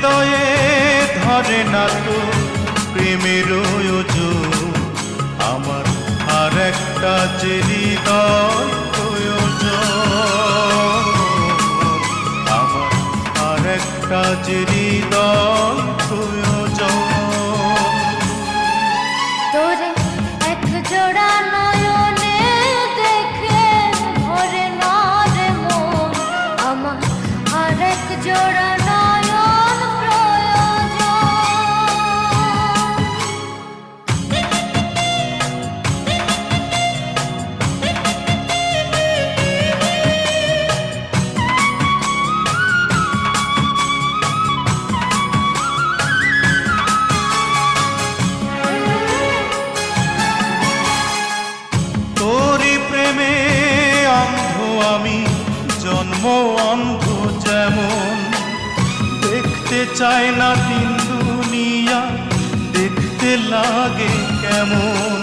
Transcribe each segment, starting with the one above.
হৃদয়ে ধরে না তো প্রেমের ওজন, আমার আর একটা যে হৃদয় প্রয়োজন, আমার আর একটা যে হৃদয় প্রয়োজন। তোরে এক জোড়া নয়নে দেখে ভরে না রে মন, আমার আর এক জোড়া নয়ন প্রয়োজন। তোরি প্রেমে অন্ধ আমি, জন্ম অন্ধ যেমন, দেখতে চায় না দিন দুনিয়া, দেখতে লাগে কেমন।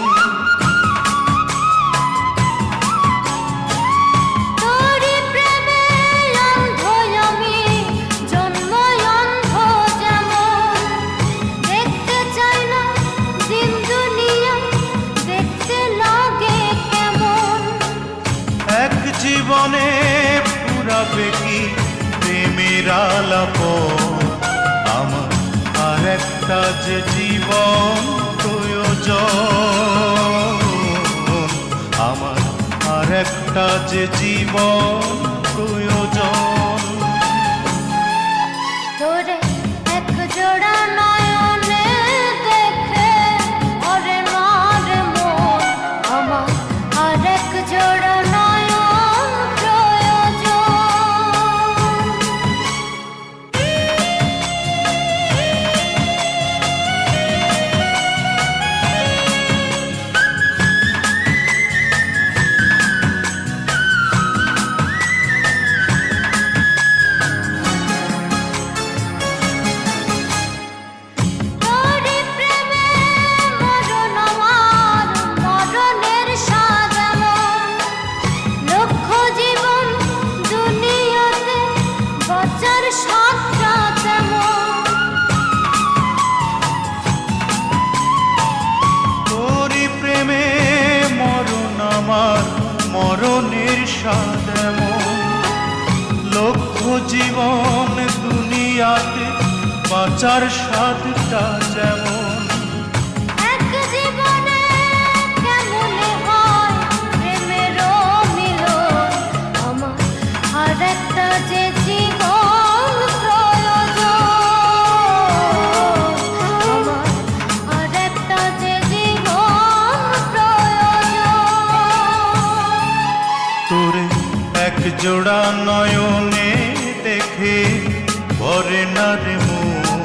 তোরি প্রেমে অন্ধ আমি, জন্ম অন্ধ যেমন, দেখতে চাই না দিন দুনিয়া, দেখতে লাগে কেমন। এক জীবনে পুরাবে কি প্রেমের আলাপন, আমার আর একটা যে জীবন প্রয়োজন, আমার আর একটা যে জীবন প্রয়োজন। তোরে এক জোড়া নয়নে দেখে ওরে না রে মন, আমার আর এক জোড়া নয়ন প্রয়োজন। তোরি প্রেমে মরণ আমার, মরণের স্বাদ এমন, লক্ষ জীবন দুনিয়াতে বাঁচার স্বাদটা তেমন। তোরি প্রেমে মরণ আমার, মরণের স্বাদ এমন, লক্ষ জীবন দুনিয়াতে বাঁচার স্বাদটা যেমন। এক জীবনে কেমনে হয় প্রেমেরও মিলন, আমার আর একটা যে জীবন প্রয়োজন, আমার আর একটা যে জীবন প্রয়োজন। তোরে এক জোড়া নয়নে দেখে ভরে না রে মন,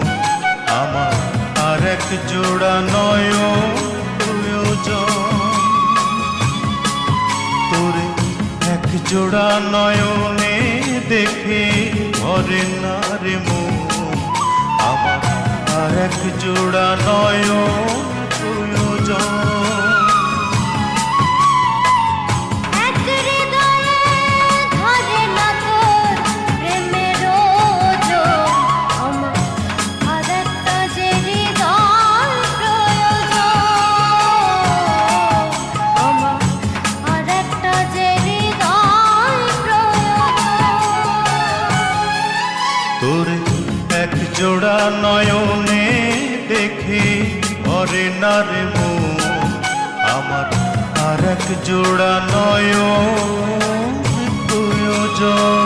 আমার আর এক জোড়া নয়ন প্রয়োজন। তোরে এক জোড়া নয়নে দেখে ভরে না রে মন, আমার আর এক জোড়া নয়ন প্রয়োজন। এক হৃদয়ে ধরে না তোর প্রেমের ওজন, আমার আর একটা যে হৃদয় প্রয়োজন, আমার আর একটা যে হৃদয় প্রয়োজন। তোরে এক জোড়া নয়নে দেখে ভরে না রে মন, আমার আর এক জোড়া নয়ন প্রয়োজন।